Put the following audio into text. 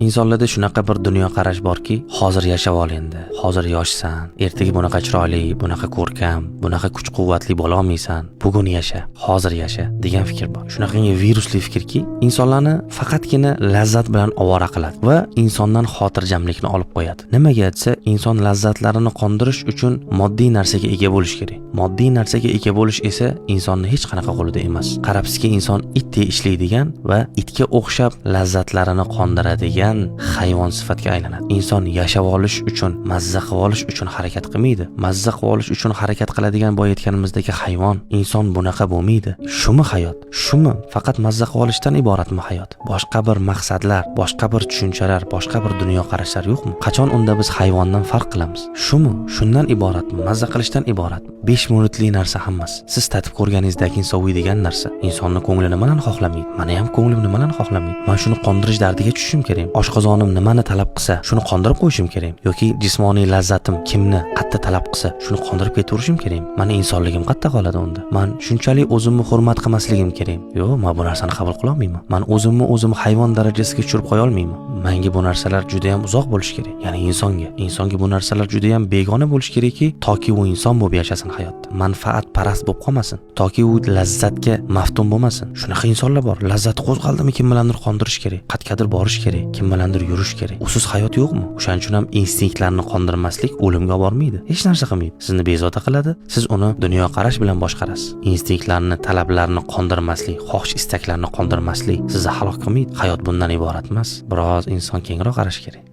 Insonlarda shunaqa bir dunyo qarash borki, hozir yashab ol endi. Hozir yoshsan, ertaga bunaqa chiroyli, bunaqa ko'rkam, bunaqa kuch-quvvatli bo'la olmaysan. Bugun yasha, hozir yasha degan fikr bor. Shunaqangi virusli fikrki, insonlarni faqatgina lazzat bilan ovora qiladi va insondan xotirjamlikni olib qo'yadi. Nimaga desa, inson lazzatlarini qondirish uchun moddiy narsaga ega bo'lish kerak. Moddiy narsaga ega bo'lish esa insonni hech qanaqa qo'lida emas. Qarabsizki, inson itdek ishlaydigan va itga o'xshab lazzatlarini qondiradigan hayvon sifatga aylanadi. Inson yashab olish uchun, mazza qilib olish uchun harakat qilmaydi. Mazza qilib olish uchun harakat qiladigan boy aytganimizdagi hayvon, inson bunaqa bo'lmaydi. Shumi hayot? Shumi faqat mazza qilib olishdan iboratmi hayot? Boshqa bir maqsadlar, boshqa bir tushunchalar, boshqa bir dunyo qarashlar yo'qmi? Qachon unda biz hayvondan farq qilamiz? Shumi? Shundan iboratmi? Mazza qilishdan iboratmi? 5 minutli narsa hammasi. Siz tatib ko'rganingizdagi soviydigan narsa insonning ko'nglini nimadan xohlamaydi? Meni ham ko'nglim nimadan xohlamaydi? Men shuni qondirish dardiga tushishim kerak. Oshqozonim nimani talab qilsa, shuni qondirib qo'yishim kerak. Yoki jismoniy lazzatim kimni qayerda talab qilsa, shuni qondirib ketaverishim kerak. Meni insonligim qayerda qoladi unda? Men shunchalik o'zimni hurmat qilmasligim kerak. Yo'q, men bu narsani qabul qila olmayman. Men o'zim hayvon darajasiga tushirib qo'ya olmayman. Menga bu narsalar juda ham uzoq bo'lishi kerak. Ya'ni insonga bu narsalar juda ham begona bo'lishi kerakki, toki u inson bo'lib yashasin hayotda. Manfaat parast bo'lib qolmasin, toki u lazzatga maftun bo'lmasin. Shunaqa insonlar bor. Lazzati qo'zg'aldimi kim bilandir qondirish kerak, qayergadir borish kerak, kim bilandir yurish kerak. Usiz hayot yo'qmi? O'shaning uchun ham instinktlarni qondirmaslik o'limga olib bormaydi. Hech narsa qilmaydi. Sizni bezovta qiladi, siz uni dunyoqarash bilan boshqarasiz. Instinktlarni, talablarni qondirmaslik, xohish istaklarni qondirmaslik sizni halok qilmaydi. Hayot bundan iborat emas. Biroz inson kengroq qarash kerak.